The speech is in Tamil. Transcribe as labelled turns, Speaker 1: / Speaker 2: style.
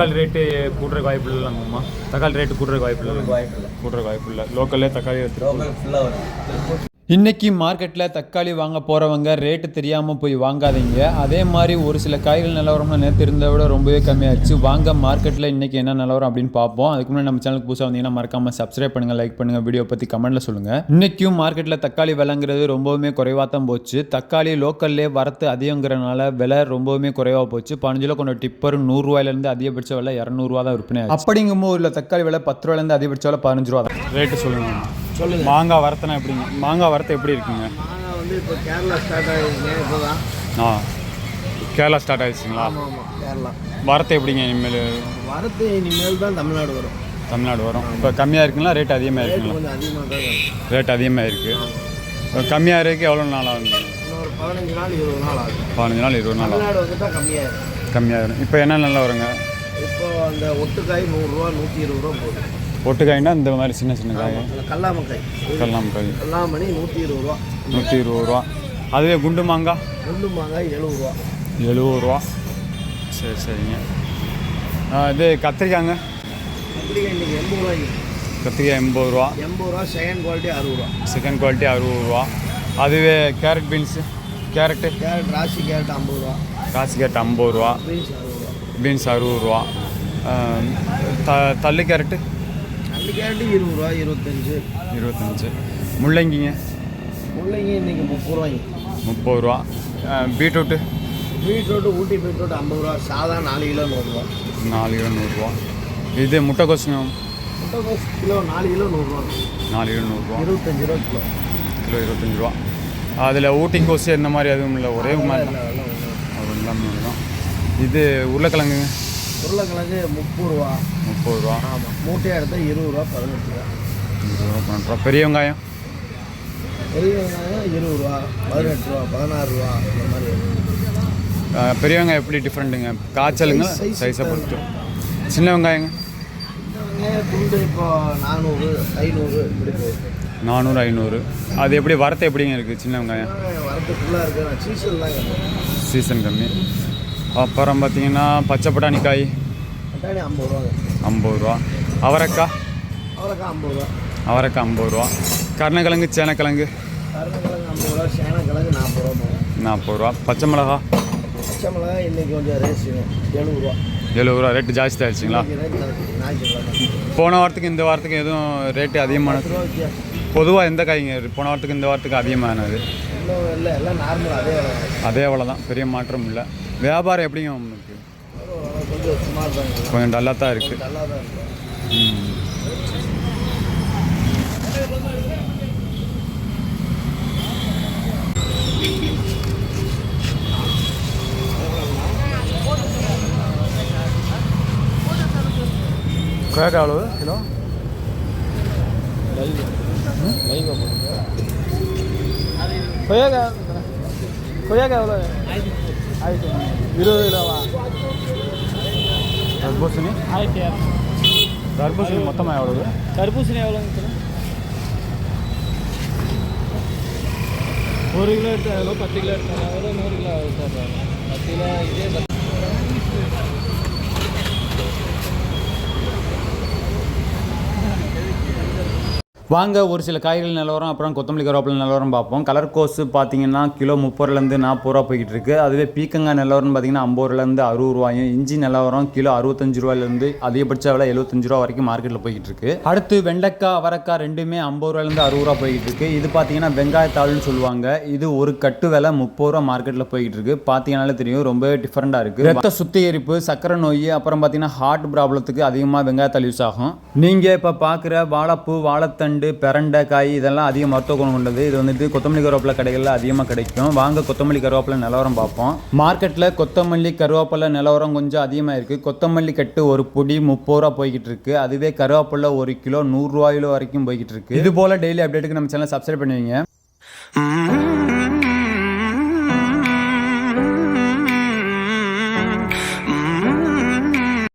Speaker 1: தக்காளி ரேட்டு கூட்டுற வாய்ப்பு இல்லைங்கம்மா. தக்காளி ரேட்டு கூட்டுற வாய்ப்பு இல்லை. லோக்கல்லே தக்காளி எடுத்து இன்றைக்கி மார்க்கெட்டில் தக்காளி வாங்க போகிறவங்க ரேட்டு தெரியாமல் போய் வாங்காதீங்க. அதே மாதிரி ஒரு சில காய்கள் நிலவரம்னா நேற்று இருந்ததை விட ரொம்பவே கம்மியாகிடுச்சு. வாங்க மார்க்கெட்டில் இன்றைக்கி என்ன நிலவரம் அப்படின்னு பார்ப்போம். அதுக்கு முன்னாடி நம்ம சேனலுக்கு புதுசாக வந்தீங்கன்னா மறக்காமல் சப்ஸ்கிரைப் பண்ணுங்கள், லைக் பண்ணுங்கள், வீடியோ பற்றி கமெண்ட்டில் சொல்லுங்கள். இன்றைக்கும் மார்க்கெட்டில் தக்காளி விலைங்கிறது ரொம்பவுமே குறைவாக தான் போச்சு. தக்காளி லோக்கல்லே வரத்து அதிகங்கிறனால விலை ரொம்பவுமே குறைவாக போச்சு. 15 கிலோ கொண்ட டிப்பர் 100 ரூபாயிலேருந்து அதிகபட்ச விலை 200 தான் விற்பனை. அப்படிங்கும்போது உள்ள தக்காளி விலை 10 ரூபாயிலேருந்து அதிகபட்ச விலை 15 ரூபா தான். ரேட்டு சொல்லுங்கள். மாங்காய் வரத்தனா எப்படிங்க? மாங்காய் வரத்து எப்படி இருக்குங்க?
Speaker 2: மாங்காய் வந்து இப்போ கேரளா ஸ்டார்ட் ஆகிடுச்சுங்க. இப்போ தான்
Speaker 1: கேரளா ஸ்டார்ட் ஆகிடுச்சுங்களா?
Speaker 2: ஆமாம், கேரளா.
Speaker 1: வரத்து எப்படிங்க இனிமேல்?
Speaker 2: வரத்து இனிமேல் தான் தமிழ்நாடு வரும்.
Speaker 1: இப்போ கம்மியாக இருக்குங்களா ரேட் அதிகமாக இருக்குங்களா?
Speaker 2: கொஞ்சம் அதிகமாக தான் வரும்.
Speaker 1: ரேட் அதிகமாக இருக்குது. கம்மியாக இருக்குது. எவ்வளோ நாள் ஆகுங்க?
Speaker 2: இன்னொரு 15 நாள் 20 நாள் ஆகும்.
Speaker 1: 15 நாள் 20 நாள்
Speaker 2: தமிழ்நாடு வந்துட்டால்
Speaker 1: கம்மியாகிடும். இப்போ என்ன நல்லா வருங்க?
Speaker 2: இப்போ அந்த ஒட்டுக்காய் 100 ரூபா 120 ரூபா போகுது.
Speaker 1: ஒட்டுக்காய்னா இந்த மாதிரி சின்ன காய்.
Speaker 2: கல்லாமக்காய் 120 ரூபா.
Speaker 1: 120 ரூபா. அதுவே குண்டு மாங்காய்
Speaker 2: 70 ரூபா.
Speaker 1: சரிங்க. இது கத்திரிக்காய்ங்க?
Speaker 2: கத்திரிக்காய் இன்றைக்கி 80 ரூபாய்க்கு.
Speaker 1: கத்திரிக்காய் 80 ரூபா.
Speaker 2: செகண்ட் குவாலிட்டி 60 ரூபா.
Speaker 1: செகண்ட் குவாலிட்டி 60 ரூபா. அதுவே கேரட் பீன்ஸு?
Speaker 2: கேரட் ராசி கேரட் 50 ரூபா.
Speaker 1: ராசி கேரட் 50 ரூபா. பீன்ஸ் 60 ரூபா. தள்ளு கேரட்டு?
Speaker 2: கேரட்டு 20 ரூபா 25.
Speaker 1: முள்ளங்கிங்க?
Speaker 2: முள்ளங்கி இன்றைக்கி 30 ரூபாய்க்கு.
Speaker 1: 30 ரூபா. பீட்ரூட்டு?
Speaker 2: ஊட்டி பீட்ரூட் 50 ரூபா. சாதா 4 கிலோ 100 ரூபா.
Speaker 1: 4 கிலோ 100 ரூபா. இது முட்டைக்கோசுங்க?
Speaker 2: முட்டைக்கோஸ் கிலோ 4 கிலோ 100 ரூபா.
Speaker 1: 4 கிலோ 100 ரூபா.
Speaker 2: 25 ரூபா
Speaker 1: கிலோ 25 ரூபா. அதில் ஊட்டி கோசு இந்த மாதிரி எதுவும் இல்லை, ஒரே மாதிரி தான். அது எல்லாமே தான். இது உருளைக்கிழங்குங்க?
Speaker 2: உருளைக்கிழங்கு 30 ரூபா.
Speaker 1: 30 ரூபா.
Speaker 2: ஆமாம், மூட்டையாக எடுத்தால் 20 ரூபா 18 ரூபா.
Speaker 1: 20 ரூபா 18 ரூபா. பெரிய வெங்காயம்?
Speaker 2: 20 ரூபா 18 ரூபா 16 ரூபா இந்த மாதிரி.
Speaker 1: பெரிய வெங்காயம் எப்படி டிஃப்ரெண்ட்டுங்க? காய்ச்சலுங்க சைஸை பொறுத்து. சின்ன வெங்காயங்க?
Speaker 2: துண்டு இப்போ 400 500 இப்படி போகுது.
Speaker 1: 400 500. அது எப்படி வரத்து எப்படிங்க இருக்குது சின்ன வெங்காயம்?
Speaker 2: வரத்து ஃபுல்லாக இருக்குது.
Speaker 1: சீசன் கம்மி. அப்புறம் பார்த்தீங்கன்னா பச்சை பட்டாணி காய்?
Speaker 2: பட்டாணி 50 ரூபா.
Speaker 1: 50 ரூபா. அவரைக்காய்?
Speaker 2: 50 ரூபா.
Speaker 1: அவரைக்காய் 50 ரூபா. கருணக்கிழங்கு சேனக்கிழங்கு?
Speaker 2: 50 ரூபா. சேனக்கிழங்கு 40 ரூபா.
Speaker 1: 40 ரூபா. பச்சை மிளகா?
Speaker 2: பச்சை மிளகா இன்றைக்கி கொஞ்சம் ரேட் 70 ரூபா.
Speaker 1: 70 ரூபா. ரேட்டு ஜாஸ்தி ஆகிடுச்சிங்களா? போன வாரத்துக்கு இந்த வாரத்துக்கு எதுவும் ரேட்டு அதிகமானது? பொதுவாக எந்த காய்ங்க போன வாரத்துக்கு இந்த வாரத்துக்கு அதிகமானது?
Speaker 2: இல்லை, எல்லாம் நார்மல்
Speaker 1: அதே தான். பெரிய மாற்றம் இல்லை. வியாபாரம் எப்படிங்க உங்களுக்கு?
Speaker 2: கொஞ்சம் சுமார் தான்,
Speaker 1: கொஞ்சம் டல்லாக தான் இருக்குது. கொய்யாக்காய் எவ்வளவு கிலோ?
Speaker 2: கொய்யாக்காய் எவ்வளோ? 20 கிலோவா?
Speaker 1: தர்பூசணி?
Speaker 2: 1200.
Speaker 1: தர்பூசணி மொத்தமாக எவ்வளவு?
Speaker 2: தர்பூசணி எவ்வளோங்க? 1 கிலோ எடுத்தால் 10 கிலோ எடுத்தால் 100 கிலோ சார். 10 கிலோ இதே
Speaker 1: வாங்க ஒரு சில காய்கள் நிலவரம் அப்புறம் கொத்தமல்லி கருவேப்பிலை நிலவரம் பார்ப்போம். கலர் கோஸு பார்த்தீங்கன்னா கிலோ 30 ரூபாலேருந்து 40 ரூபா போய்கிட்டு இருக்குது. அதுவே பீக்கங்காய் நிலவரம்னு பார்த்தீங்கன்னா 50 ரூபாலேருந்து 60 ரூபாயும். இஞ்சி நிலவரம் கிலோ 65 ரூபாயிலேருந்து அதிகபட்ச விலை 75 ரூபா வரைக்கும் மார்க்கெட்டில் போய்கிட்டு இருக்குது. அடுத்து வெண்டைக்காய் அவரைக்காய் ரெண்டுமே 50 ரூபாயிலேருந்து 60 ரூபா போய்கிட்டு இருக்குது. இது பார்த்தீங்கன்னா வெங்காயத்தாள்னு சொல்லுவாங்க. இது ஒரு கட்டு விலை 30 ரூபா மார்க்கெட்டில் போய்கிட்டு இருக்குது. பார்த்தீங்கன்னாலே தெரியும் ரொம்ப டிஃப்ரெண்ட்டாக இருக்குது. ரத்த சுத்திகரிப்பு, சக்கரை நோய், அப்புறம் பார்த்தீங்கன்னா ஹார்ட் ப்ராப்ளத்துக்கு அதிகமாக வெங்காயத்தாள் யூஸ் ஆகும். நீங்கள் இப்போ பார்க்குற வாழைப்பூ, வாழைத்தண்டு, பெரண்டை காய் இதெல்லாம் அதிக மருத்துவ குணம் கொண்டது. இது வந்துட்டு கொத்தமல்லி கருவேப்பிலை கடைகளில் அதிகமாக கிடைக்கும். வாங்க கொத்தமல்லி கருவேப்பிலை நிலவரம் பார்ப்போம். மார்க்கெட்டில் கொத்தமல்லி கருவேப்பிலை நிலவரம் கொஞ்சம் அதிகமாக இருக்குது. கொத்தமல்லி கட்டு ஒரு பொடி 30 ரூபா போய்கிட்டு இருக்குது. அதுவே கருவேப்பிலை 1 கிலோ 100 ரூபாயில வரைக்கும் போய்கிட்டு இருக்குது. இது போல் டெய்லி அப்டேட்டுக்கு நம்ம சேனலை சப்ஸ்கிரைப் பண்ணுவீங்க.